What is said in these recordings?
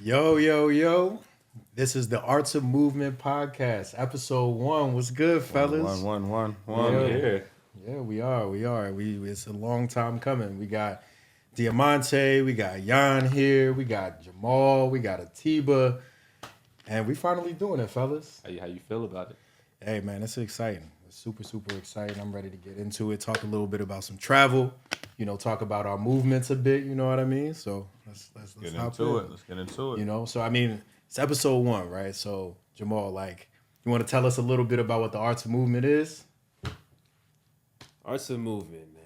Yo, yo, yo. This is the Arts of Movement podcast, episode 1. What's good, fellas? One. Yeah, Here. yeah, we are. It's a long time coming. We got Diamante, we got Jan here, we got Jamal, we got Atiba, and we finally doing it, fellas. How you feel about it? Hey, man, it's exciting. It's super, super exciting. I'm ready to get into it, talk a little bit about some travel, talk about our movements a bit, you know what I mean? So let's Get hop into in. it. Let's get into it. It's episode 1, right? So Jamal, you want to tell us a little bit about what the arts of movement is? Arts of movement, man.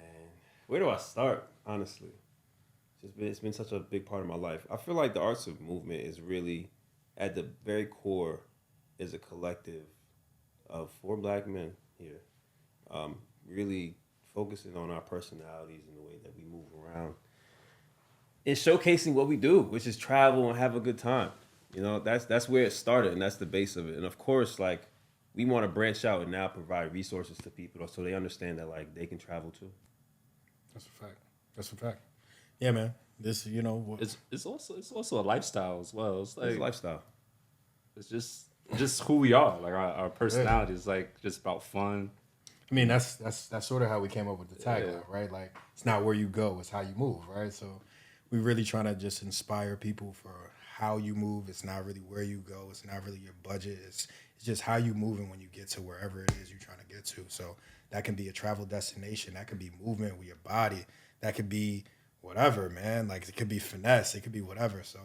Where do I start? Honestly, it's been such a big part of my life. I feel like the arts of movement is really, at the very core, is a collective of 4 black men here, really focusing on our personalities and the way that we move around, and showcasing what we do, which is travel and have a good time. That's where it started, and that's the base of it. And of course, we want to branch out and now provide resources to people so they understand that they can travel too. That's a fact. Yeah, man. This, It's also a lifestyle as well. It's It's a lifestyle. It's just who we are. Like our personality is just about fun. I mean, that's sort of how we came up with the tagline, right? Like, it's not where you go, it's how you move, right? So we're really trying to just inspire people for how you move. It's not really where you go. It's not really your budget. It's just how you moving when you get to wherever it is you're trying to get to. So that can be a travel destination. That could be movement with your body. That could be whatever, man. Like, it could be finesse. It could be whatever. So,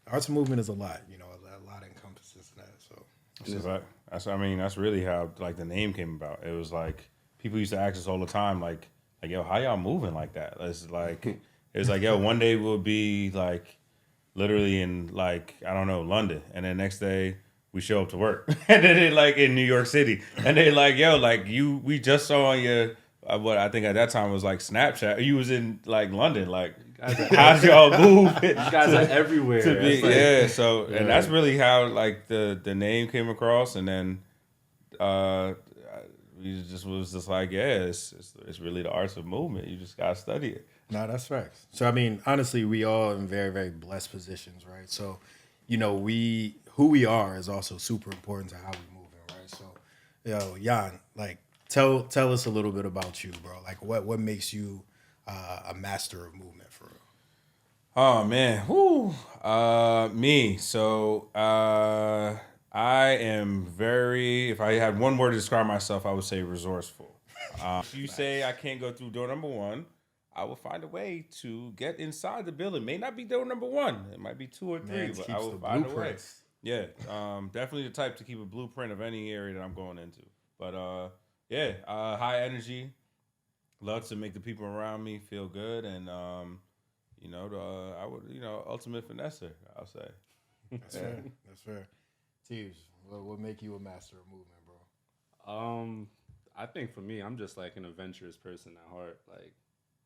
the arts of movement is a lot. A lot encompasses that. So That's really how the name came about. It was people used to ask us all the time, yo, how y'all moving like that? It's yo, one day we'll be literally in I don't know, London, and then next day we show up to work, and then in New York City, and they yo, we just saw on your what I think at that time was Snapchat. You was in London, how's y'all move? You guys are everywhere. And that's really how the name came across, and then we just was just it's really the arts of movement. You just gotta study it. No, that's facts. So, I mean, honestly, we all in very, very blessed positions, right? So, who we are is also super important to how we moving, right? So, Jan, tell us a little bit about you, bro. What makes you a master of movement for real? Oh man, me. So, I am very. If I had one word to describe myself, I would say resourceful. If you say I can't go through door number 1, I will find a way to get inside the building. May not be door number 1. It might be 2 or 3, but I will find a way. Yeah, definitely the type to keep a blueprint of any area that I'm going into. But high energy. Love to make the people around me feel good, and I would ultimate finesser, I'll say. That's fair. That's fair. Teves, what make you a master of movement, bro? I think for me, I'm just an adventurous person at heart.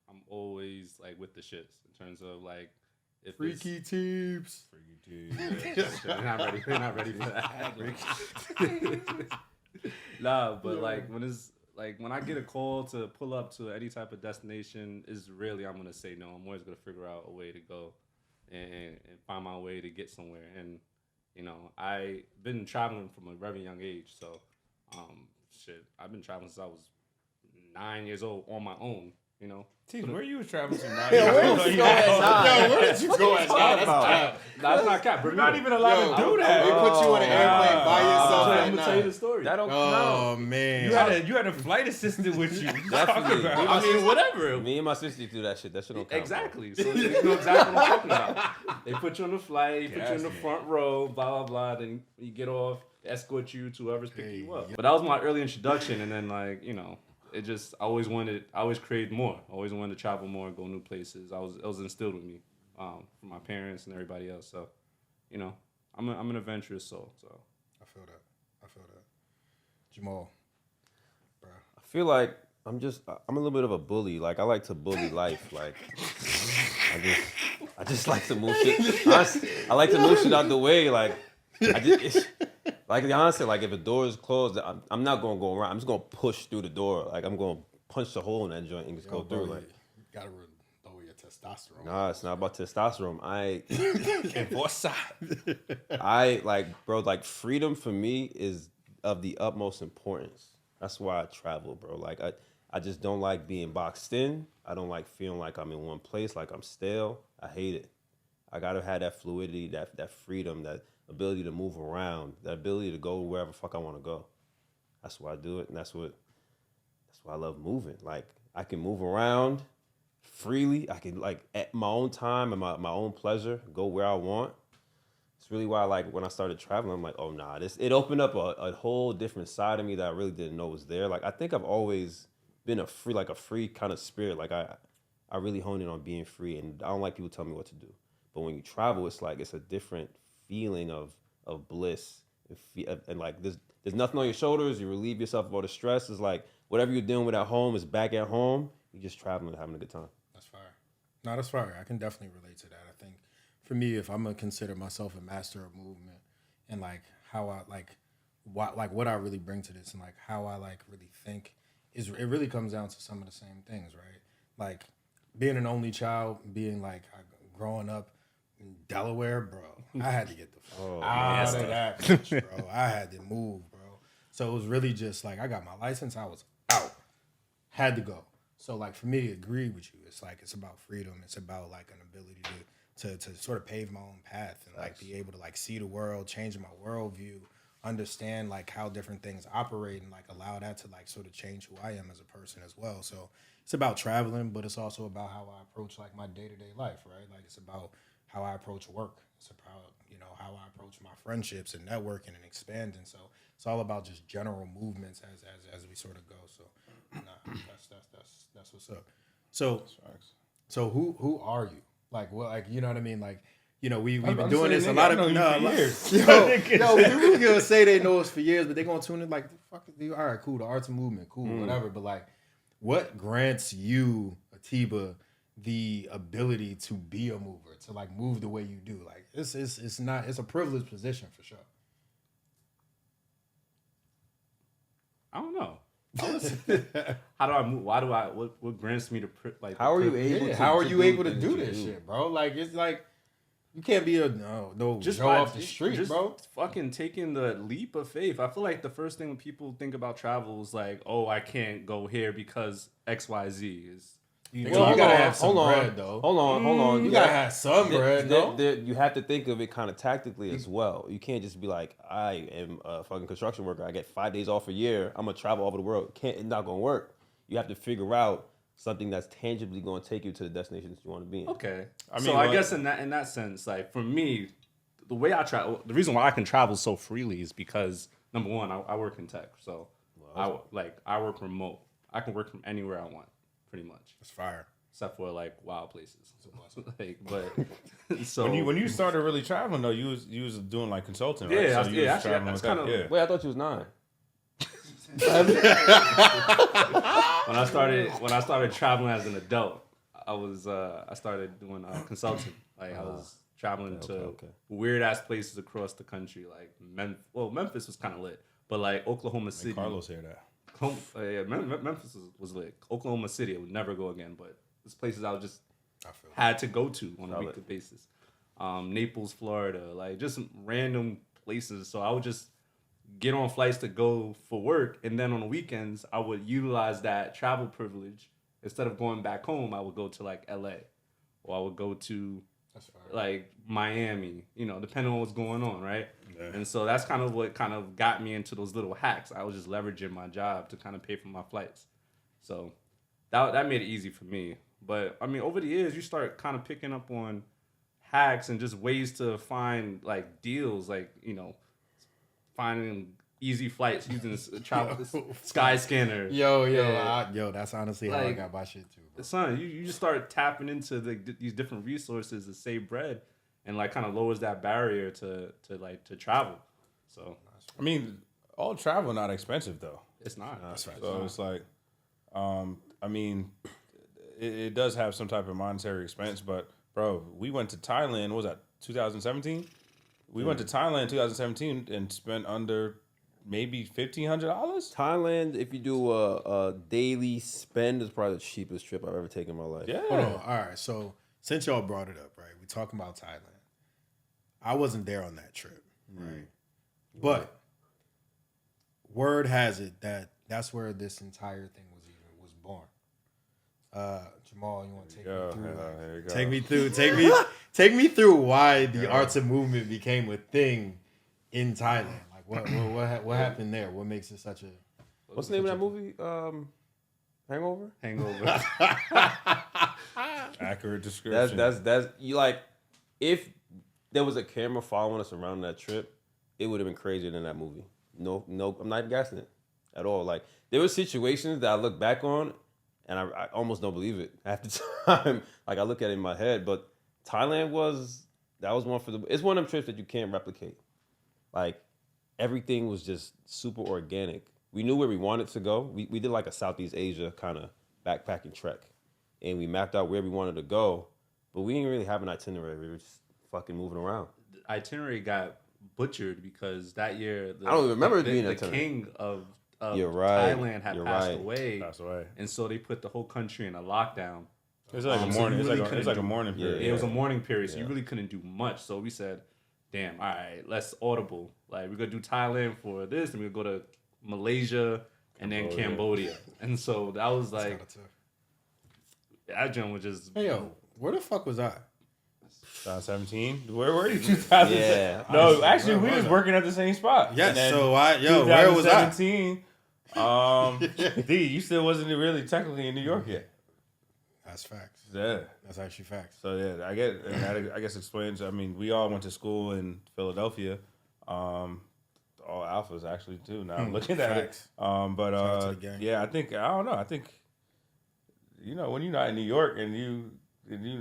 I'm always with the shits in terms of if Freaky tips. We're not ready for that. Nah, but when I get a call to pull up to any type of destination, is really I'm gonna say no. I'm always gonna figure out a way to go and find my way to get somewhere. And I've been traveling from a very young age, so I've been traveling since I was 9 years old on my own. T, where you was traveling to 9 where did you go at 9? Where did you go at 9? That's not cap. You're not even allowed to do that. They put you on an airplane by yourself I'm at gonna tell you the 9. story. That don't Oh, no. man. You had a flight assistant with you. Definitely. I mean, whatever. Me and my sister do that shit. That shit don't count. Exactly. So you know exactly what I'm talking about. They put you on the flight, they put you in the front row, blah, blah, blah. Then you get off, escort you to whoever's picking you up. But that was my early introduction. And then, it just, I always craved more. I always wanted to travel more, go new places. It was instilled with me from my parents and everybody else. So, I'm an adventurous soul. So I feel that. Jamal, bro. I feel like I'm a little bit of a bully. I like to bully life. I just like to move shit. Honestly, I like to move shit out the way. Honestly, if a door is closed, I'm not gonna go around. I'm just gonna push through the door. I'm gonna punch the hole in that joint and just go through. You gotta lower your testosterone. testosterone. Nah, it's not about testosterone. Bro, like freedom for me is of the utmost importance. That's why I travel, bro. Like I just don't like being boxed in. I don't like feeling like I'm in one place, like I'm stale. I hate it. I gotta have that fluidity, that freedom, that ability to move around, that ability to go wherever the fuck I want to go. That's why I do it, and that's why I love moving. Like I can move around freely. I can like at my own time and my own pleasure go where I want. It's really why like when I started traveling, I'm like, oh nah, it opened up a whole different side of me that I really didn't know was there. Like I think I've always been a free kind of spirit. Like I really honed in on being free, and I don't like people telling me what to do. But when you travel, it's like it's a different feeling of bliss and like there's nothing on your shoulders. You relieve yourself of all the stress. It's like whatever you're dealing with at home is back at home. You're just traveling and having a good time. That's fire. No, that's fire. I can definitely relate to that. I think for me, if I'm gonna consider myself a master of movement and like how I what I really bring to this and like how I like really think is it really comes down to some of the same things, right? Like being an only child, being like growing up in Delaware, bro. I had to get the fuck out of that bitch, bro. I had to move, bro. So it was really just like I got my license, I was out. Had to go. So like for me, agree with you. It's like it's about freedom. It's about like an ability to sort of pave my own path and like be able to like see the world, change my worldview, understand like how different things operate and like allow that to like sort of change who I am as a person as well. So it's about traveling, but it's also about how I approach like my day-to-day life, right? Like it's about how I approach work. It's about, you know, how I approach my friendships and networking and expanding. So it's all about just general movements as we sort of go. So nah, that's what's up. So who are you? Like, well, like, you know what I mean? Like, you know, we've been doing this a lot of years. Yo, people gonna say they know us for years, but they gonna tune in like, the fuck is you? All right, cool. The arts of movement, cool, whatever. But like, what grants you, Atiba, the ability to be a mover, to like move the way you do? Like, it's a privileged position for sure. I don't know. How do I move? Why do I? What grants me to like? How are you able? How are you able to do this shit, bro? Like it's like you can't be just Joe off the street, just bro. Fucking taking the leap of faith. I feel like the first thing when people think about travel is like, oh, I can't go here because XYZ is. You gotta have some bread, though. Hold on. You gotta have some bread, though. You have to think of it kind of tactically as well. You can't just be like, I am a fucking construction worker. I get 5 days off a year. I'm gonna travel all over the world. It's not gonna work. You have to figure out something that's tangibly gonna take you to the destinations you want to be in. Okay. I guess in that sense, like for me, the way I travel, the reason why I can travel so freely is because number one, I work in tech, so I work remote. I can work from anywhere I want. Pretty much. It's fire. Except for like wild places. So when you started really traveling though, you was doing like consulting, right? Yeah, so that's kind of. Wait, I thought you was 9. When I started traveling as an adult, I started doing consulting. Like I was traveling to weird ass places across the country, like Memphis was kind of lit, but like Oklahoma City. Carlos hear that. Memphis was lit. Oklahoma City, I would never go again, but there's places I had to go to on a weekly basis. Naples, Florida, like just random places. So I would just get on flights to go for work, and then on the weekends I would utilize that travel privilege. Instead of going back home, I would go to like LA, or I would go to like Miami, you know, depending on what's going on, right? Yeah. And so that's kind of what kind of got me into those little hacks. I was just leveraging my job to kind of pay for my flights. So that made it easy for me. But I mean, over the years, you start kind of picking up on hacks and just ways to find like deals, like, you know, finding easy flights using travel sky scanner. Yo, that's honestly how I got my shit too, bro. Son, you just start tapping into these different resources to save bread, and like kind of lowers that barrier to travel. So I mean, all travel not expensive though. It's not. That's right. So it's like, I mean, it does have some type of monetary expense, but bro, we went to Thailand. What was that 2017? We went to Thailand in 2017 and spent under maybe $1,500. Thailand, if you do a daily spend, is probably the cheapest trip I've ever taken in my life. Yeah. Hold on. All right. So since y'all brought it up, right? We're talking about Thailand. I wasn't there on that trip, right? But word has it that that's where this entire thing was born. Jamal, you want to take me through? Take me through why the arts and movement became a thing in Thailand. Like what happened there? What makes it such a? What's the name of that movie? Hangover. Accurate description. That's you like. If there was a camera following us around that trip, it would have been crazier than that movie. No, I'm not even gassing it at all. Like there were situations that I look back on, and I almost don't believe it at the time. Like I look at it in my head, but Thailand was one for the. It's one of them trips that you can't replicate. Like everything was just super organic. We knew where we wanted to go. We did like a Southeast Asia kind of backpacking trek, and we mapped out where we wanted to go, but we didn't really have an itinerary. We were just fucking moving around. The itinerary got butchered because that year I don't even remember it being the itinerary. king of Thailand had passed away, and so they put the whole country in a lockdown. It's like a morning. It's like a morning period. Yeah, it was a morning period, so you really couldn't do much. So we said, "Damn, all right, let's audible. Like we're gonna do Thailand for this, and we're gonna go to Malaysia and then Cambodia." And so that was like that joint was just. Hey yo, where the fuck was I? 2017. Where were you? 2017. Yeah. No, actually, we was working at the same spot. Yes. So where was I? 2017. D, you still wasn't really technically in New York yet. That's facts. Yeah, that's actually facts. So yeah, I guess explains. I mean, we all went to school in Philadelphia. All alphas actually too. Now I'm looking at it. But yeah, I don't know. I think when you're not in New York and you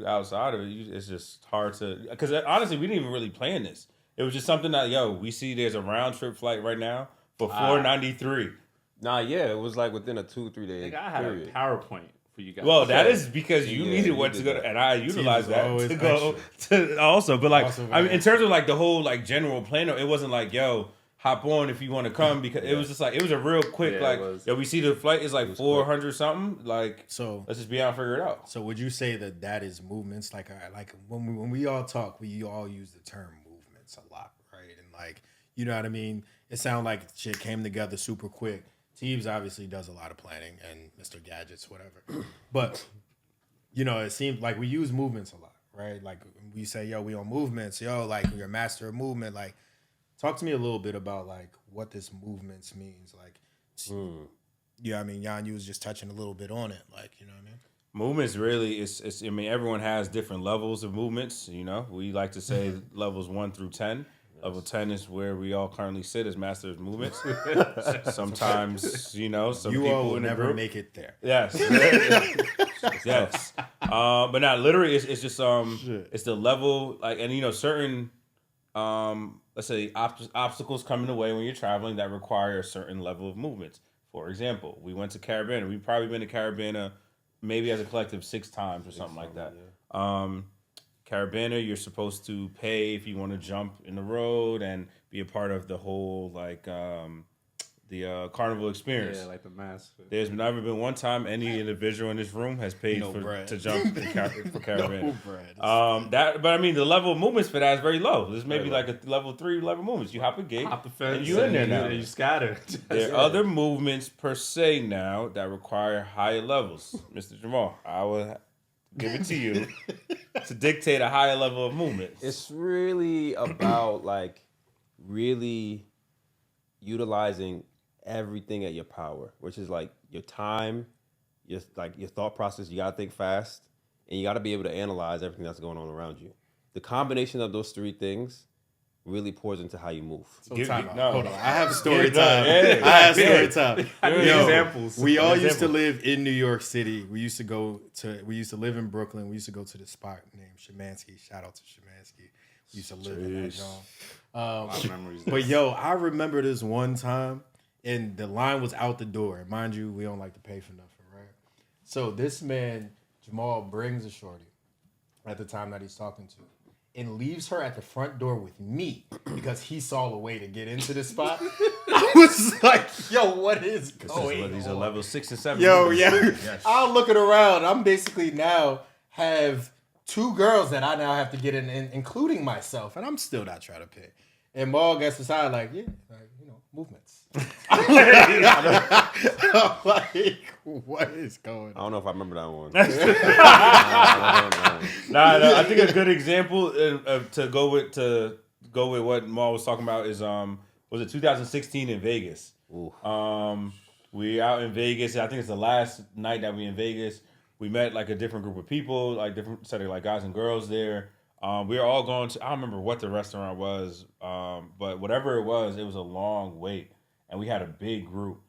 outside of it, it's just hard to. Because honestly, we didn't even really plan this. It was just something that we see. There's a round trip flight right now for $493. Nah, yeah, it was like within a 2-3 day. I had a PowerPoint for you guys. Well, that is because you needed what to go to, and I utilized that to go to also. But like, I mean, in terms of like the whole like general plan, it wasn't like hop on if you want to come, because it was just like it was a real quick we see the flight is like 400 something, like, so let's just be out and figure it out. So would you say that is movements, like when we all talk, we all use the term movements a lot, right? And like, you know what I mean, it sounded like shit came together super quick. Teebs obviously does a lot of planning, and Mr. Gadgets, whatever, but it seems like we use movements a lot, right? Like we say, we on movements, like you're a master of movement, like. Talk to me a little bit about like what this movements means. Like, yeah, I mean, Jan, you was just touching a little bit on it. Like, you know what I mean? Movements really is. I mean, everyone has different levels of movements. We like to say levels 1 through 10. Level 10 is where we all currently sit as masters of movements. Sometimes, some you people all will in the never group make it there. Yes, yes. But not literally. It's just it's the level like, and certain let's say obstacles come in the way when you're traveling that require a certain level of movements. For example, we went to Carabana. We've probably been to Carabana maybe as a collective 6 times or something like that. Yeah. Carabana, you're supposed to pay if you want to jump in the road and be a part of the whole like the carnival experience. Yeah, like the mask. There's never been one time any individual in this room has paid to jump for Carabana. But I mean, the level of movements for that is very low. There's maybe like a level 3 level movements. You hop a gate, hop the fence, and you in there now. You scatter. There are other movements per se now that require higher levels. Mr. Jamal, I will give it to you to dictate a higher level of movement. It's really about like really utilizing everything at your power, which is like your time, your thought process. You gotta think fast, and you gotta be able to analyze everything that's going on around you. The combination of those 3 things really pours into how you move. So hold on. I have story time. I have story time. Examples. We all used to live in New York City. We used to live in Brooklyn. We used to go to the spot named Shemansky. Shout out to Shemansky. We used to live in that joint. But I remember this one time. And the line was out the door. And mind you, we don't like to pay for nothing, right? So this man, Jamal, brings a shorty at the time that he's talking to and leaves her at the front door with me because he saw a way to get into the spot. I was like, what is going on? These are level 6 and 7. Yes. I'm looking around. I'm basically now have 2 girls that I now have to get in, including myself, and I'm still not trying to pick. And Maul gets decided like, yeah, like, you know, movements. I'm like, what is going on? I don't know if I remember that one. Nah, I think a good example to go with what Maul was talking about is was it 2016 in Vegas? Ooh. We out in Vegas. I think it's the last night that we in Vegas. We met like a different group of people, like different set of like guys and girls there. We were all going to, I don't remember what the restaurant was, but whatever it was a long wait. And we had a big group.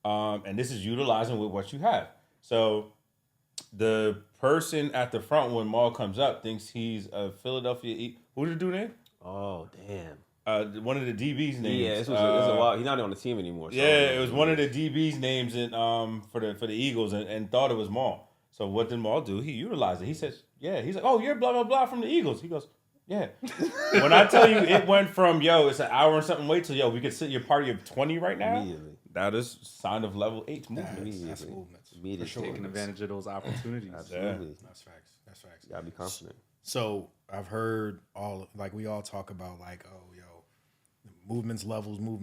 And this is utilizing with what you have. So the person at the front when Maul comes up thinks he's a Philadelphia. Who did the dude name? Oh, damn. One of the DB's names. Yeah, this was a while. He's not on the team anymore. So yeah, it was one of the DB's names in, for the Eagles and thought it was Maul. So what did Maul do? He utilized it. He says, yeah. He's like, oh, you're blah, blah, blah from the Eagles. He goes, yeah. When I tell you it went from, yo, it's an hour and something wait till, yo, we could sit your party of 20 right now. Immediately. That is sign of level 8 movement. That's movements. Immediately. For sure. Taking advantage of those opportunities. Absolutely. Yeah. That's facts. That's facts. You gotta be confident. So I've heard we all talk about like, oh, yo, movements levels. But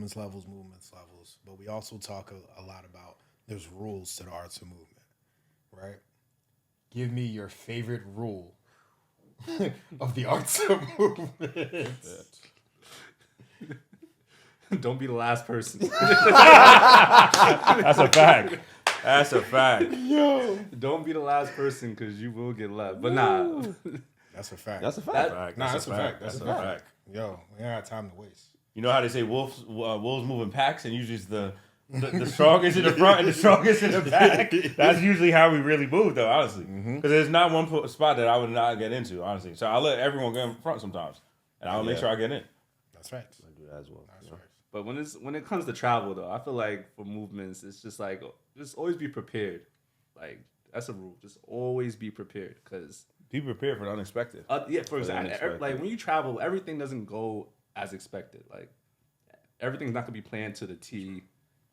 we also talk a lot about there's rules to the arts of movement, right? Give me your favorite rule of the arts of movement. Don't be the last person. That's a fact. That's a fact. Yo. Don't be the last person because you will get left. But nah. That's a fact. That's a fact. That's a fact. That's a fact. Yo, we ain't got time to waste. You know how they say wolves move in packs, and usually it's the strongest in the front and the strongest in the back. That's usually how we really move, though, honestly. Because there's not one spot that I would not get into, honestly. So I'll let everyone get in front sometimes, and I'll make sure I get in. That's facts. I do that as well. That's facts. But when it comes to travel, though, I feel like for movements, it's just like, just always be prepared. Like, that's a rule. Just always be prepared. Because Be prepared for the unexpected. yeah, for example, unexpected. like when you travel, everything doesn't go as expected. Like, everything's not going to be planned to the T.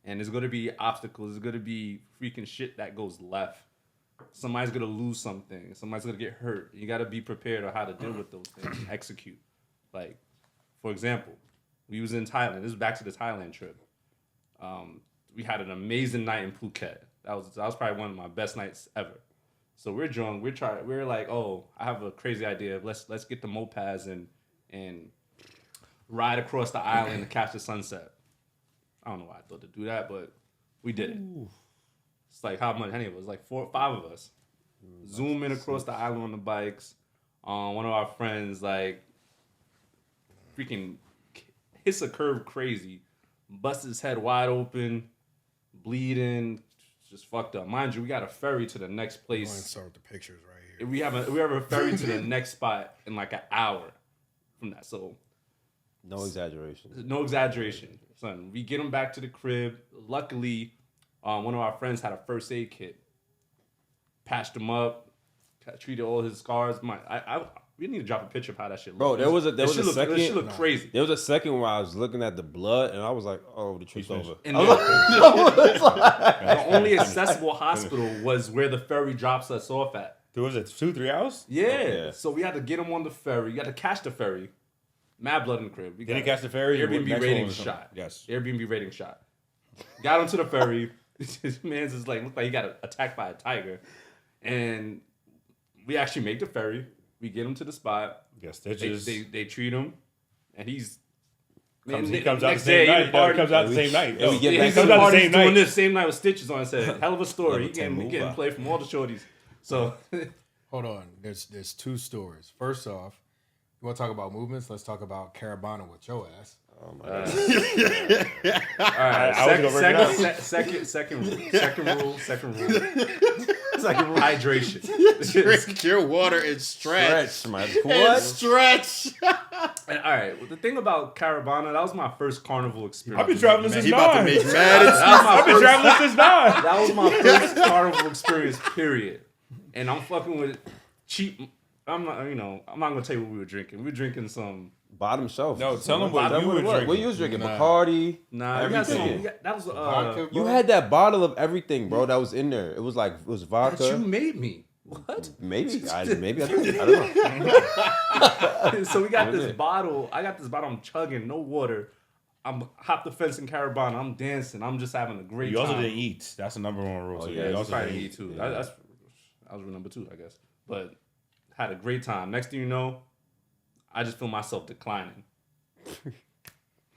And there's going to be obstacles. There's going to be freaking shit that goes left. Somebody's going to lose something. Somebody's going to get hurt. You got to be prepared on how to deal with those things and execute. Like, for example, we was in Thailand. This is back to the Thailand trip. We had an amazing night in Phuket. That was probably one of my best nights ever. So we're drunk. We're like, oh, I have a crazy idea. Let's get the mopeds and ride across the island to catch the sunset. I don't know why I thought to do that, but we did it. It's like how many of us? Like 4 or 5 of us. Zoom in across the island on the bikes. One of our friends like freaking hits a curve crazy, busts his head wide open, bleeding, just fucked up. Mind you, we got a ferry to the next I'm going to place. start with the pictures right here. We have a ferry to the next spot in like an hour from that. So No exaggeration. no exaggeration, son. We get him back to the crib. Luckily, one of our friends had a first aid kit. Patched him up, treated all his scars. We need to drop a picture of how that shit looked. Bro, there was a That second. shit looked crazy. There was a second where I was looking at the blood and I was like, "Oh, the trip's over." And the only accessible hospital was where the ferry drops us off at. There was it 2-3 hours? Yeah. Okay. So we had to get him on the ferry. You had to catch the ferry. Mad blood in the crib. Did he catch the ferry? Airbnb Next rating one was something. shot. Yes. Airbnb rating shot. Got him to the ferry. This man's just like, looked like he got attacked by a tiger. And we actually make the ferry. We get him to the spot. Got stitches. They treat him. And he comes out the same night. No, he comes out the same night. And we get He's back doing to the same night. this same night with stitches on his head. Hell of a story. He Level 10 getting move. play from all the shorties. So Hold on. There's 2 stories. First off, you want to talk about movements? Let's talk about Carabana with your ass. Oh my god. all right. I was gonna bring it up. Second rule. Hydration. Drink your water and Stretch, my And what? stretch. And, all right. Well, the thing about Carabana, that was my first carnival experience. I've been traveling Man, since he about to 9. make mad. I've been traveling since 9. That was my first carnival experience, period. And I'm fucking with cheap. I'm not gonna tell you what we were drinking. We were drinking some. Bottom shelf. No, tell them what What you were drinking. What you was drinking? Nah. Bacardi. Nah, we got Everything. some. That was Vodka, You bro. had that bottle of everything, bro. That was in there. It was that you vodka. made me. What? Maybe I don't know. So we got this bottle. I got this bottle. I'm chugging, no water. I'm hopped the fence in Carabana. I'm dancing. I'm just having a great You time. also didn't eat. That's the number one rule. Oh, So yeah, you I also probably didn't didn't eat too. Yeah. That was rule number 2, I guess. But had a great time. Next thing you know, I just feel myself declining.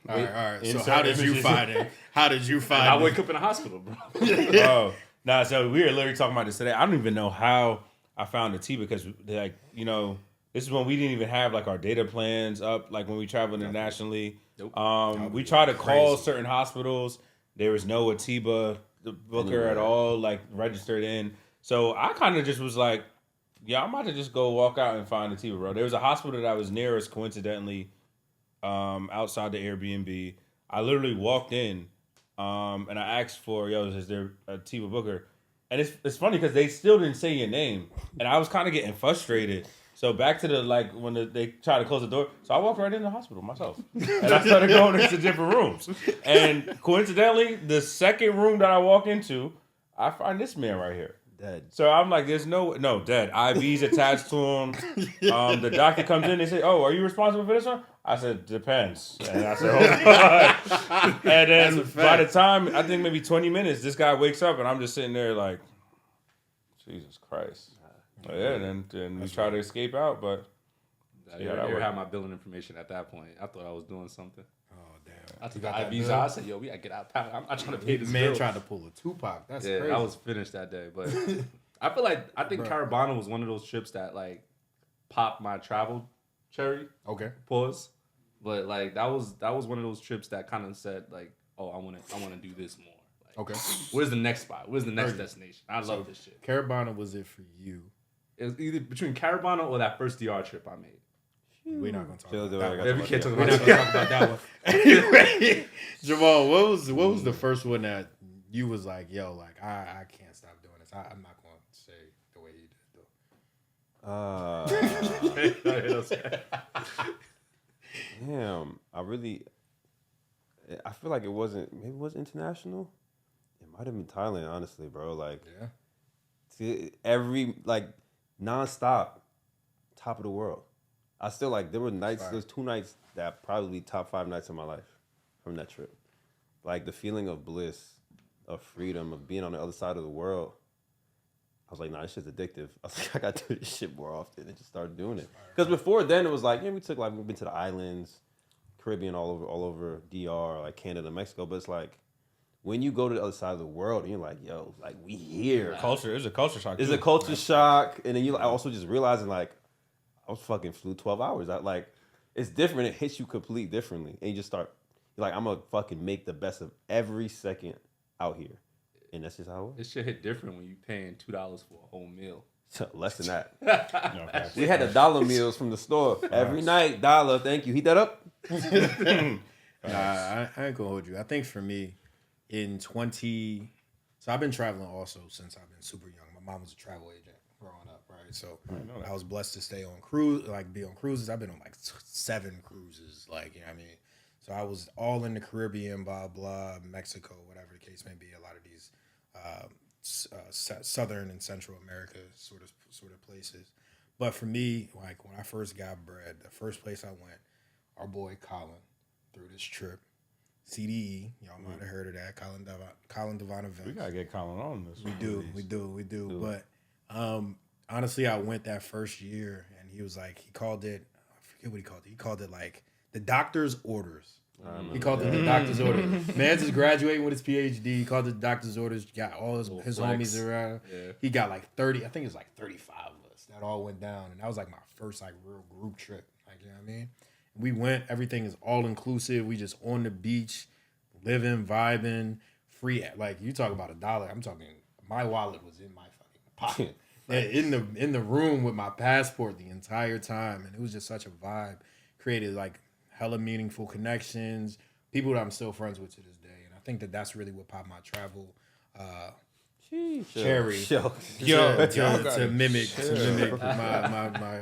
All right. So Insert how did you images. find it? How did you find I it? wake up in the hospital, bro. Oh, nah. So we were literally talking about this today. I don't even know how I found the tea because, like, you know, this is when we didn't even have like our data plans up. Like when we traveled internationally, Nope. we tried to call Crazy. certain hospitals. There was no Atiba booker at all, like registered in. So I kind of just was like, yeah, I'm about to just go walk out and find Atiba, bro. There was a hospital that was near us, coincidentally, outside the Airbnb. I literally walked in, and I asked for, yo, is there a Atiba booker? And it's funny because they still didn't say your name, and I was kind of getting frustrated. So back to the like when they tried to close the door, so I walked right in the hospital myself, and I started going into different rooms. And coincidentally, the second room that I walk into, I find this man right here. Dead. So I'm like, there's no dead. IVs attached to him. The doctor comes in. They say, "Oh, are you responsible for this one?" I said, "Depends." And I said, "Oh." And then by the time I think maybe 20 minutes, this guy wakes up, and I'm just sitting there like, Jesus Christ. Yeah, and then we try to escape out, but I never had my billing information at that point. I thought I was doing something. Oh damn! I took got the that IVs bill? out. I said, yo, we gotta get out of town. I'm not trying to pay this Man bill. tried to pull a Tupac. That's Yeah, crazy. I was finished that day. But I think Carabana was one of those trips that like popped my travel cherry. Okay. Pause. But like that was one of those trips that kind of said like, oh, I wanna do this more. Like, Okay. Where's the next spot? Where's the next destination? I love this shit. Carabana was it for you? It was either between Carabana or that first DR trip I made. We're not gonna talk Chill, about dude, I that. got One. Yeah, we can't talk We're about not gonna talk about that one. Anyway, Jamal, what was the first one that you was like, yo, like I can't stop doing this. I'm not gonna say the way he did though. Damn, I feel like it wasn't. Maybe it was international. It might have been Thailand, honestly, bro. Like, Yeah. every like nonstop, top of the world. I still like. There were nights. There's 2 nights that probably top 5 nights of my life from that trip. Like the feeling of bliss, of freedom, of being on the other side of the world. I was like, nah, this shit's addictive. I was like, I gotta do this shit more often, and just started doing it. Because before then, it was like, yeah, we've been to the islands, Caribbean, all over DR, like Canada, Mexico. But it's like when you go to the other side of the world, and you're like, yo, like we here. culture. It's a culture shock. It's too. a culture shock, and then you also just realizing like I was fucking flew 12 hours. It's different. It hits you completely differently, and you just start. You're like, I'm gonna fucking make the best of every second out here, and that's just how it was. This shit hit different when you paying $2 for a whole meal. Less than that. No, facts. We had the $1 meals from the store every night. $1, thank you. Heat that up. Nah, I ain't gonna hold you. I think for me, so I've been traveling also since I've been super young. My mom was a travel agent growing up, right? So I was blessed to stay on be on cruises. I've been on like 7 cruises, like, you know what I mean? So I was all in the Caribbean, blah, blah, Mexico, whatever the case may be. A lot of these Southern and Central America sort of places. But for me, like when I first got bread, the first place I went, our boy Colin through this trip, CDE, y'all might have heard of that, Colin Devon event. We gotta get Colin on this. We do. But honestly, I went that first year, and he was like, he called it, I forget what he called it. He called it like the doctor's orders. He called it the doctor's orders. Man's is graduating with his PhD. He called it the doctor's orders. Got all his homies around. Yeah. He got like 30. I think it was like 35 of us that all went down, and that was like my first like real group trip. Like, you know what I mean? We went. Everything is all inclusive. We just on the beach, living, vibing, free. Like you talk about $1. I'm talking. My wallet was in my fucking pocket. in the room with my passport the entire time, and it was just such a vibe. Created like hella meaningful connections, people that I'm still friends with to this day, and I think that's really what popped my travel cherry. To mimic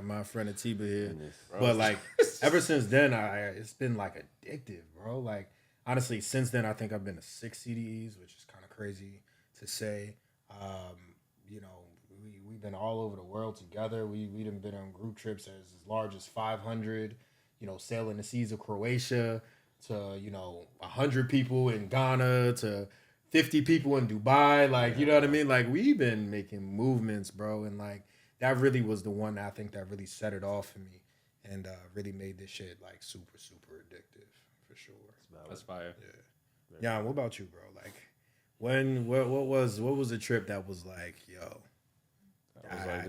my friend Atiba here. But like ever since then, it's been like addictive, bro. Like honestly, since then I think I've been to 6 CDEs, which is kind of crazy to say. You know, we've been all over the world together. We done been on group trips as large as 500. Sailing the seas of Croatia to 100 people in Ghana to 50 people in Dubai. Like you know what I mean? Like we've been making movements, bro, and like that really was the one I think that really set it off for me and really made this shit like super super addictive for sure. That's fire. Yeah. What about you, bro? Like what was the trip that was like, yo, I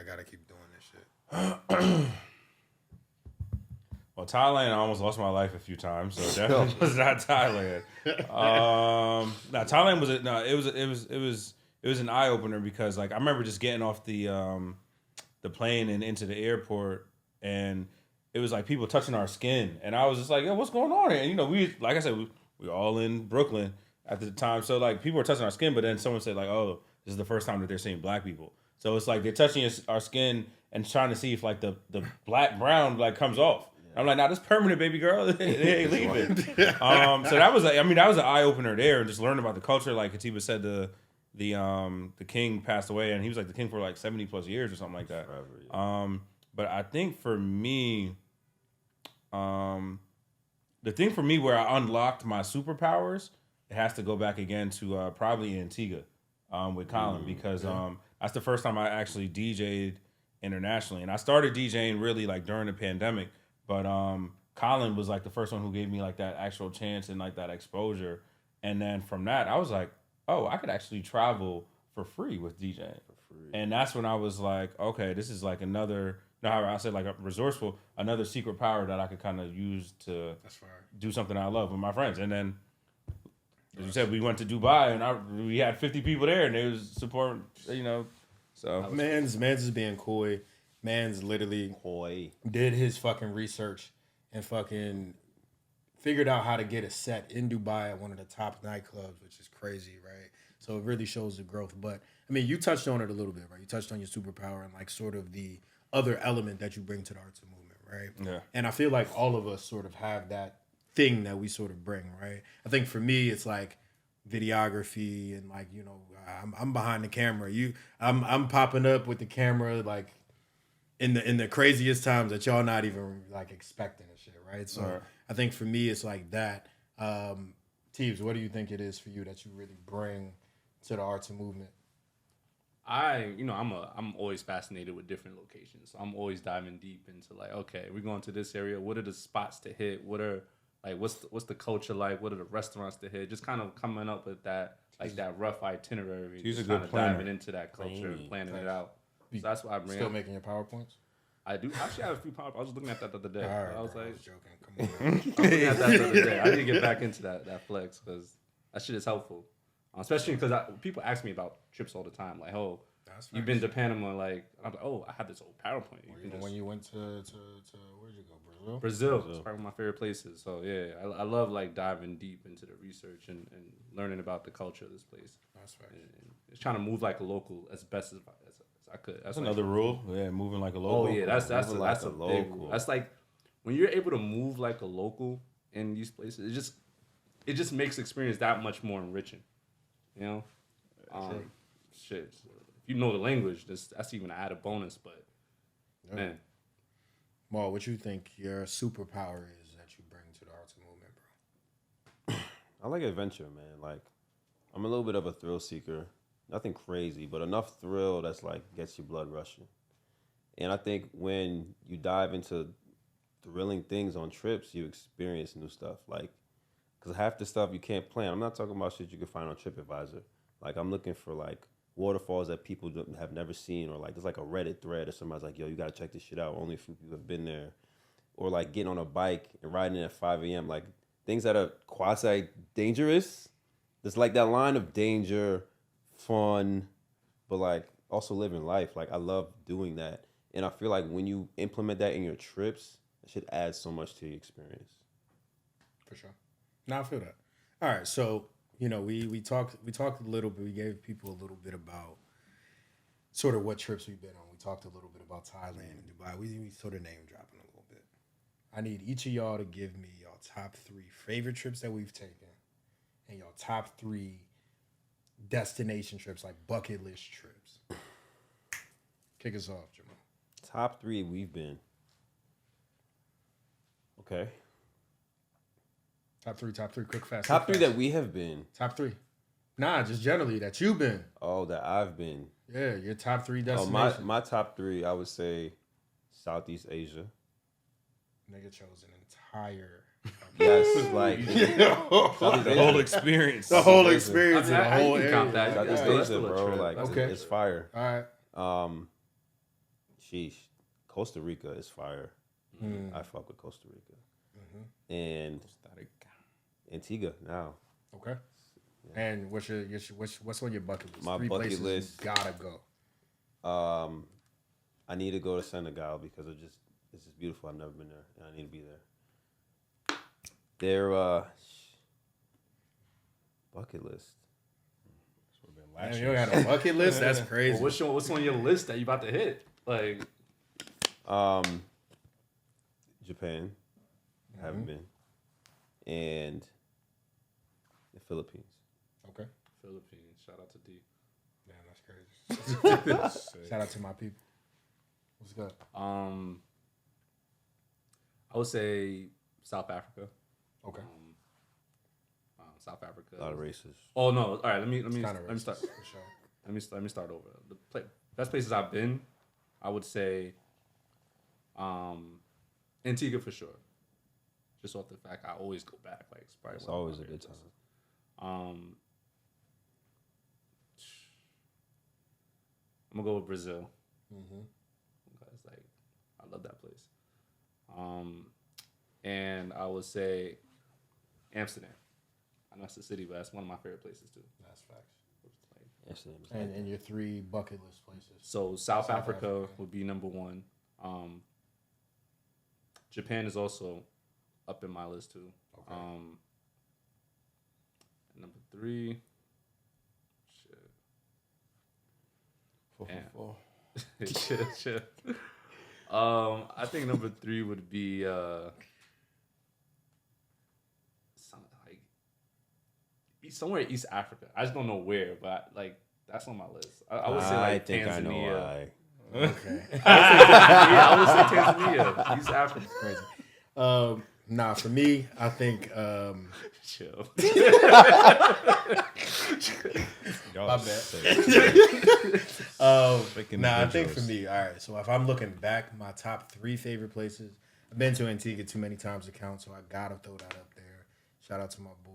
gotta keep doing this shit. Well, Thailand, I almost lost my life a few times, so definitely was not Thailand. Thailand it was an eye opener because like I remember just getting off the plane and into the airport, and it was like people touching our skin, and I was just like, yo, what's going on here? And we like I said, we were all in Brooklyn at the time, so like people were touching our skin, but then someone said like, oh, this is the first time that they're seeing black people, so it's like they're touching our skin and trying to see if like the black brown like comes off. I'm like, nah, this permanent, baby girl. It ain't leaving. So that was that was an eye opener there, and just learning about the culture. Like Katiba said, the king passed away, and he was like the king for like 70 plus years or something like that. Forever, yeah. But I think for me, the thing for me where I unlocked my superpowers, it has to go back again to probably Antigua with Colin, because that's the first time I actually DJ'd internationally, and I started DJing really like during the pandemic. But Colin was like the first one who gave me like that actual chance and like that exposure. And then from that, I was like, oh, I could actually travel for free with DJing. For free. And that's when I was like, okay, this is like another, how I said like a resourceful, another secret power that I could kind of use to do something I love with my friends. And then, as you said, we went to Dubai and we had 50 people there and they was supporting, so. Mans is being coy. Man's literally did his fucking research and fucking figured out how to get a set in Dubai at one of the top nightclubs, which is crazy, right? So it really shows the growth. But I mean, you touched on it a little bit, right? You touched on your superpower and like sort of the other element that you bring to the arts of movement, right? Yeah. And I feel like all of us sort of have that thing that we sort of bring, right? I think for me, it's like videography and like, I'm behind the camera. I'm popping up with the camera like in the craziest times that y'all not even like expecting and shit, right? So I think for me it's like that. Teebs, what do you think it is for you that you really bring to the arts and movement? I'm always fascinated with different locations. So I'm always diving deep into like, okay, we're going to this area. What are the spots to hit? What are like what's the culture like? What are the restaurants to hit? Just kind of coming up with that like that rough itinerary. He's just a good kind of planner. diving into that culture and planning it out. So that's why I bring. Still making your PowerPoints? I do. Actually, I have a few PowerPoints. I was looking at that the other day. Right, I was like, I was joking. Come on. I was looking at that the other day. I need to get back into that flex because that shit is helpful. Especially because people ask me about trips all the time. Like, oh, you've been to Panama. Like, I'm like, oh, I have this old PowerPoint. When you went to where'd you go? Brazil. It's probably one of my favorite places. So yeah, I love like diving deep into the research and learning about the culture of this place. That's right. And it's trying to move like a local as best as I could. That's another rule. Yeah, moving like a local. Oh yeah, that's a big rule. That's like when you're able to move like a local in these places, it just makes the experience that much more enriching. Shit. If you know the language, that's even an added bonus. But man, Maul, what you think your superpower is that you bring to the arts and movement, bro? I like adventure, man. Like, I'm a little bit of a thrill seeker. Nothing crazy, but enough thrill that's like gets your blood rushing. And I think when you dive into thrilling things on trips, you experience new stuff. Like, because half the stuff you can't plan. I'm not talking about shit you can find on TripAdvisor. Like, I'm looking for like waterfalls that people have never seen, or like there's like a Reddit thread or somebody's like, yo, you gotta check this shit out. Only a few people have been there. Or like getting on a bike and riding at 5 a.m. Like things that are quasi dangerous. There's like that line of danger, fun, but like also living life. Like I love doing that. And I feel like when you implement that in your trips, it should add so much to the experience. For sure. Now I feel that. All right, so we talked a little bit. We gave people a little bit about sort of what trips we've been on. We talked a little bit about Thailand and Dubai. We sort of name dropping a little bit. I need each of y'all to give me y'all top 3 favorite trips that we've taken and y'all top 3 destination trips, like bucket list trips. Kick us off, Jamal. Top 3 we've been. Okay. Top three, quick, fast. Top 3 fast. that we have been. Top 3. Nah, just generally that you've been. Oh, that I've been. Yeah, your top 3 Oh, destinations. my top 3, I would say Southeast Asia. Nigga chose an entire. Yes, like The whole experience. The whole Asia. experience, I mean, the I whole can count area. that. Southeast Yeah, that's Asia, still a bro. trip. Like, Okay. it's fire. All right. Sheesh. Costa Rica is fire. I fuck with Costa Rica. And Antigua now. Okay. And what's on your bucket list? My 3 bucket places list. you gotta go. I need to go to Senegal because it's just beautiful. I've never been there, and I need to be there. Their bucket list. Man, you got a bucket list? That's crazy. Well, what's on your list that you about to hit? Like, Japan, haven't been, and the Philippines. Okay. Philippines. Shout out to D. Man, that's crazy. Shout out to my people. What's good? I would say South Africa. Okay. South Africa. A lot of races. Oh no! All right, let me Kinda start. racist, for sure. Let me start over. Best places I've been, I would say, Antigua for sure. Just off the fact I always go back. Like it's probably It's one of my always a favorite good time. places. I'm gonna go with Brazil. It's like I love that place. And I would say Amsterdam. I know it's a city, but that's one of my favorite places too. That's facts. Amsterdam. And your 3 bucket list places. So South Africa would be number 1. Japan is also up in my list too. Okay. Number 3. Shit. Chill. I think number 3 would be somewhere in East Africa. I just don't know where, but like that's on my list. I would say like think Tanzania. I know why. Okay. I would say Tanzania, East Africa. Crazy. Nah, for me, I think Chill. my bad. I think for me, all right. So if I'm looking back, my top 3 favorite places. I've been to Antigua too many times to count, so I gotta throw that up there. Shout out to my boy.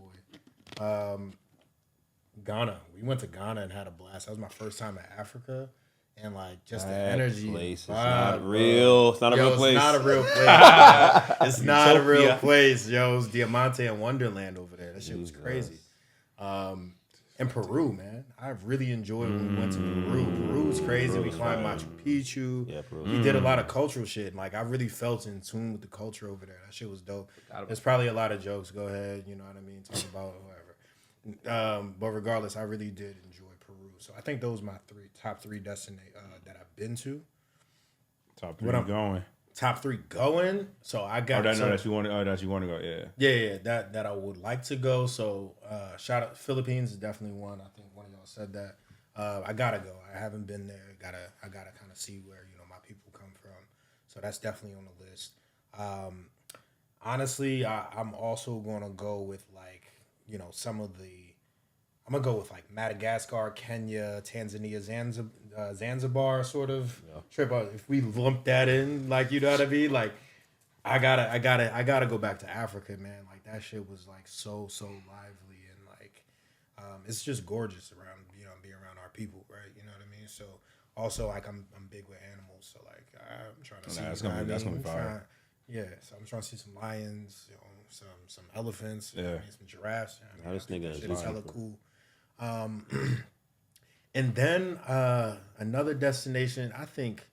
Ghana. We went to Ghana and had a blast. That was my first time in Africa, and like just the energy. Place is vibe, not real. It's not a real place. It's not a real place. It's not a real place, yo. It's Diamante and Wonderland over there. That shit was crazy. And Peru, man. I really enjoyed when we went to Peru. Peru's crazy. We climbed Machu Picchu. Yeah, Peru. We did a lot of cultural shit. Like, I really felt in tune with the culture over there. That shit was dope. There's probably a lot of jokes. Go ahead. You know what I mean? Talk about whoever. But regardless, I really did enjoy Peru. So I think those are my top three destinations that I've been to. Top 3 going. Top 3 going. So I got that you want to go. Yeah. Yeah, that I would like to go. So shout out Philippines is definitely one. I think one of y'all said that. I gotta go. I haven't been there. I gotta kind of see where my people come from. So that's definitely on the list. Honestly, I'm also gonna go with some of the. I'm gonna go with like Madagascar, Kenya, Tanzania, Zanzibar sort of trip. If we lump that in, you know what I mean? Like, I gotta go back to Africa, man. Like that shit was like so lively and it's just gorgeous around be around our people, right? You know what I mean? So also I'm big with animals, so like I'm trying to see. That's gonna be fire. So I'm trying to see some lions, some elephants, some giraffes. This nigga is hella cool. And then another destination, I think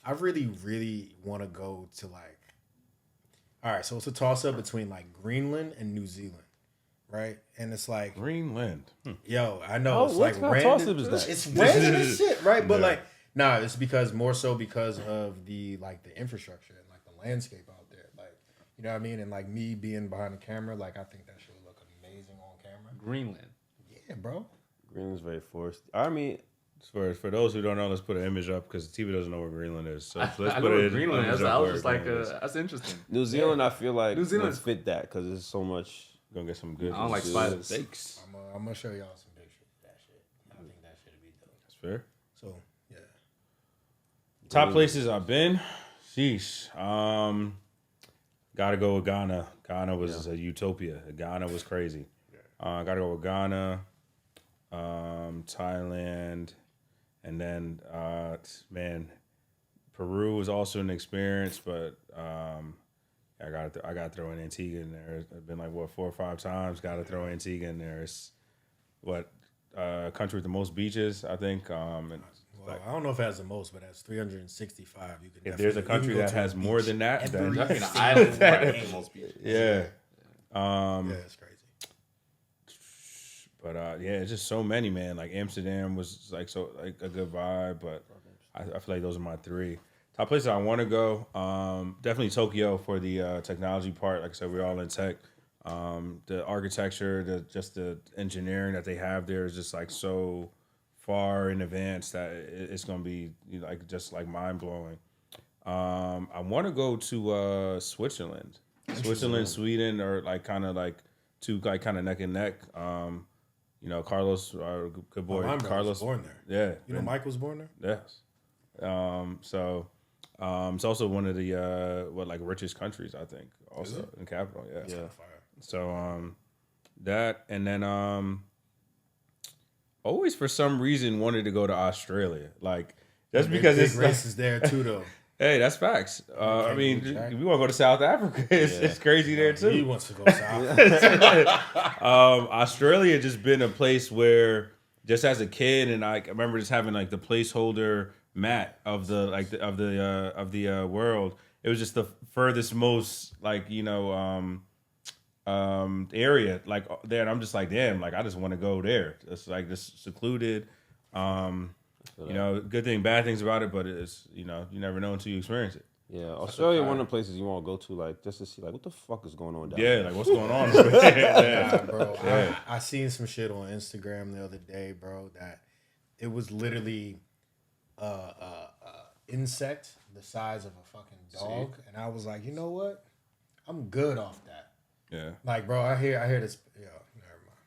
I really want to go to all right, so it's a toss up between Greenland and New Zealand, right? And it's like Greenland. Yo, I know it's what like kind of random. toss-up is that? It's random as shit, right? But Yeah. it's because more so because of the the infrastructure and the landscape out there, you know what I mean? And me being behind the camera, I think that shit would look amazing on camera. Greenland. Yeah, bro. Greenland's very forced. I mean, For those who don't know, let's put an image up because TV doesn't know where Greenland is. So let's I put know it. Greenland. image That's, up I was where just like, Greenland is. that's interesting. New Zealand, I feel like New Zealand's- would fit that because there's so much. Gonna get some good. I don't like spiders. Steaks. I'm gonna show y'all some pictures of that shit. I think that should be dope. That's fair. So yeah, Top places I've been. Sheesh. Gotta go with Ghana. Ghana was a utopia. Ghana was crazy. Gotta go with Ghana, Thailand, and then man, Peru was also an experience, but I gotta throw in Antigua in there. I've been like 4 or 5 times. Gotta throw Antigua in there. It's country with the most beaches, I think. And well, I don't know if it has the most, but that's 365. You can. if there's a country that has more than that, then Definitely an island right for most people. yeah. Yeah, it's crazy. But yeah, it's just so many, man. Like Amsterdam was like a good vibe, but I feel like those are my 3 top places I want to go. Definitely Tokyo for the technology part. Like I said, we're all in tech. The architecture, the engineering that they have there is just like so far in advance that it's gonna be like just like mind blowing. I want to go to Switzerland, Sweden, or like kind of like two like kind of neck and neck. Carlos, our good boy, My Carlos was born there. Yeah, You know, Mike was born there. yes. So it's also one of the richest countries, I think, also in capital. Yeah. Yeah. So that, and then always for some reason wanted to go to Australia, like just because big it's races there too, though. Hey, that's facts. I mean, go back. we want to go to South Africa. It's crazy there He too. wants to go south. Australia just been a place where, just as a kid, and I remember just having like the placeholder mat of the world. It was just the furthest most area like there, and I'm just like, damn, like I just want to go there. It's like this secluded. Good thing, bad things about it, but it's you never know until you experience it. Yeah, Australia, one of the places you want to go to, like just to see, like what the fuck is going on down Yeah, there. like what's going on? Yeah. Bro, Yeah. I seen some shit on Instagram the other day, bro, that it was literally insect the size of a fucking dog, and I was like, you know what? I'm good off that. Yeah. Like, bro, I hear this. Yo,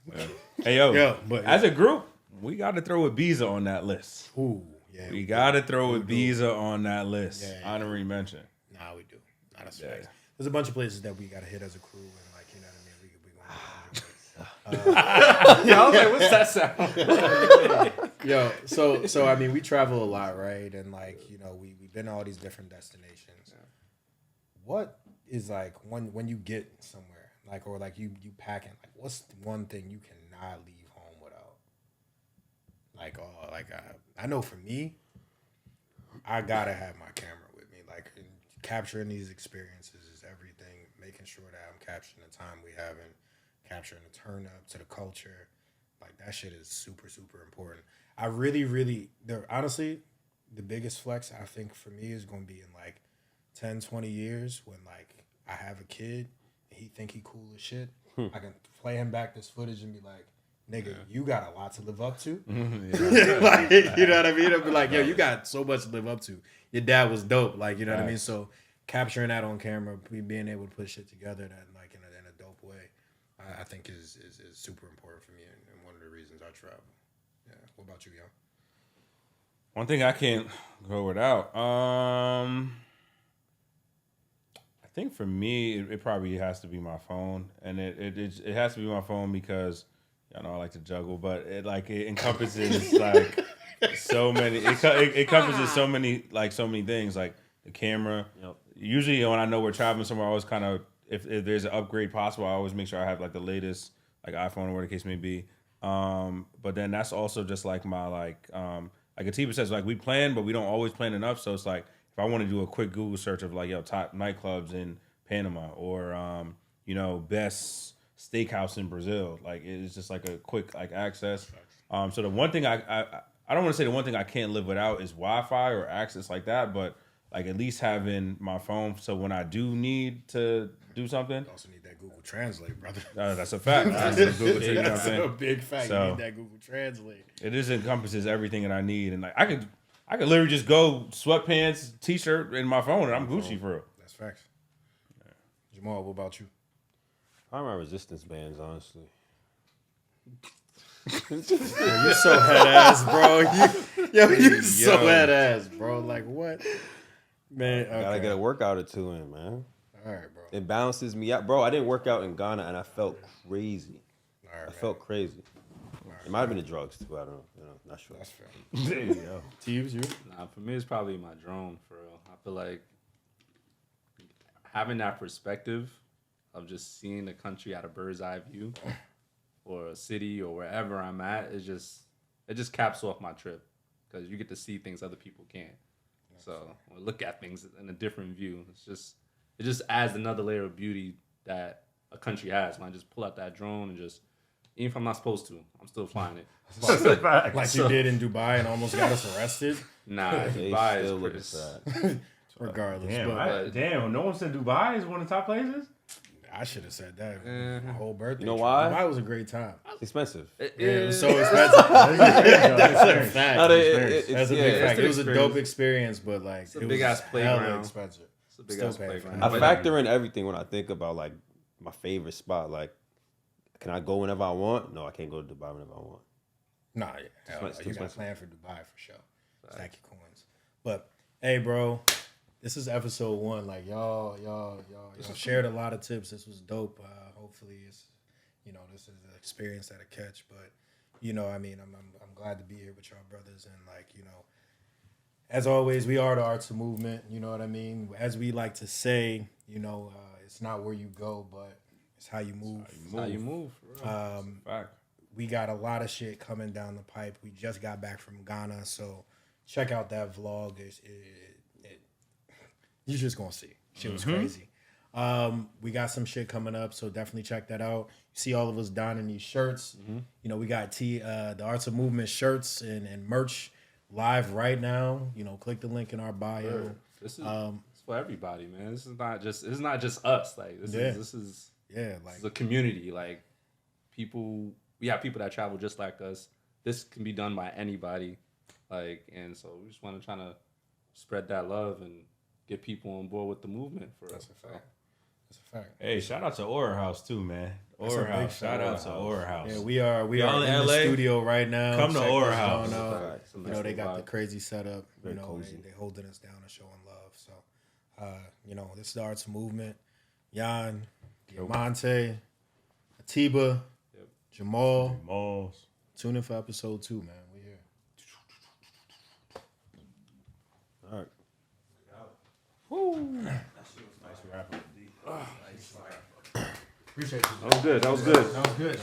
never mind. Hey yo, Yo, but as a group, we got to throw Ibiza on that list. Ooh, yeah. We got to throw Ibiza on that list. Yeah. Honorary mention. Nah, we do. Not as Yeah. fast. There's a bunch of places that we got to hit as a crew, and like, you know what I mean. We going. Yeah, I was like, what's that sound? Yo, so I mean, we travel a lot, right? And like, we've been to all these different destinations. What is like when you get somewhere, like, or like you packing, like, what's the one thing you cannot leave home without? Like, I know for me, I gotta have my camera with me. Like, capturing these experiences is everything. Making sure that I'm capturing the time we having, capturing the turn up to the culture. Like, that shit is super, super important. I really, honestly, the biggest flex I think for me is going to be in like 10, 20 years when like I have a kid and he think he cool as shit. I can play him back this footage and be like, nigga, you got a lot to live up to. Like, you know what I mean? I'll be like, yo, you got so much to live up to. Your dad was dope. Like, you know what I mean? So capturing that on camera, being able to put shit together that like in a dope way, I think is super important for me and one of the reasons I travel. Yeah. What about you, yo? One thing I can't go without. I think for me, it probably has to be my phone, and it has to be my phone because I like to juggle, but it encompasses like so many. It encompasses so many things, like the camera. Yep. Usually, when I know we're traveling somewhere, I always kind of if there's an upgrade possible, I always make sure I have like the latest like iPhone or whatever the case may be. But then that's also just like my like Atiba says, like we plan, but we don't always plan enough. So it's like if I want to do a quick Google search of like top nightclubs in Panama or best steakhouse in Brazil, like it's just like a quick like access. So the one thing I don't want to say the one thing I can't live without is Wi-Fi or access like that, but like at least having my phone. So when I do need to do something, You also need that Google Translate, brother. that's a fact. That's a Google, you know what I'm That's saying? a big fact. So- You need that Google Translate. It just encompasses everything that I need, and like I could literally just go sweatpants, t-shirt, and my phone, and I'm Gucci for real. That's facts. Jamal, what about you? Probably my resistance bands, honestly. You so head ass, bro. You so head ass, bro. Like what? Man, okay. Gotta get a workout or two in, man. All right, bro. It balances me out, bro. I didn't work out in Ghana, and I felt crazy. All right, I man. felt crazy. It might have been the drugs too. I don't know. Not sure. That's fair. There you go. Teebs, you? Nah, for me, it's probably my drone, for real. I feel like having that perspective of just seeing the country at a bird's eye view, or a city, or wherever I'm at, it just caps off my trip, because you get to see things other people can't. So, or look at things in a different view. It just adds another layer of beauty that a country has. When I just pull out that drone and just, even if I'm not supposed to, I'm still flying it. Like you did in Dubai and almost got us arrested? Nah, They Dubai still is looking pretty. sad. Regardless. Damn, but damn. No one said Dubai is one of the top places. I should have said that. My whole birthday. You know trip. why? Dubai was a great time. It's expensive. It was so expensive. That's a fact. No, That's a big yeah, fact. It was a experience. dope experience, but like It's a it big was ass hella playground. expensive. It's a big Still ass paying for playground. I But- factor in everything when I think about like my favorite spot. Like, can I go whenever I want? No, I can't go to Dubai whenever I want. Nah, yeah. Hell, It's too you got expensive. planned for Dubai for sure. Stack your coins. But hey, bro, this is episode 1. Like y'all shared a lot of tips. This was dope. Hopefully, it's this is an experience that I catch. But I mean, I'm glad to be here with y'all brothers, and like as always, we are the arts of movement. You know what I mean? As we like to say, it's not where you go, but it's how you move. That's how you move. For real. Fact. We got a lot of shit coming down the pipe. We just got back from Ghana, so check out that vlog. You're just gonna see. Shit was crazy. We got some shit coming up, so definitely check that out. You see all of us donning these shirts. We got the Arts of Movement shirts and merch live right now. Click the link in our bio. This is it's for everybody, man. This is not just us. Like this is Like the community. Like we have people that travel just like us. This can be done by anybody. And so we just want to try to spread that love and get people on board with the movement. that's a fact. That's a fact. Hey, shout out to Aura House too, man. That's a Aura big House. Shout out shout to out. Aura House. Yeah, we are Y'all in in the LA? studio right now. Come to Check Aura what's House. going on. Right. Some nice They got little the vibe. crazy setup. Very cozy. They holding us down and showing love. So, this is the Arts Movement. Jan, Diamante, Atiba, Jamal. Malls. Tune in for episode 2, man. We here. All right. Appreciate you. That was good. That was good.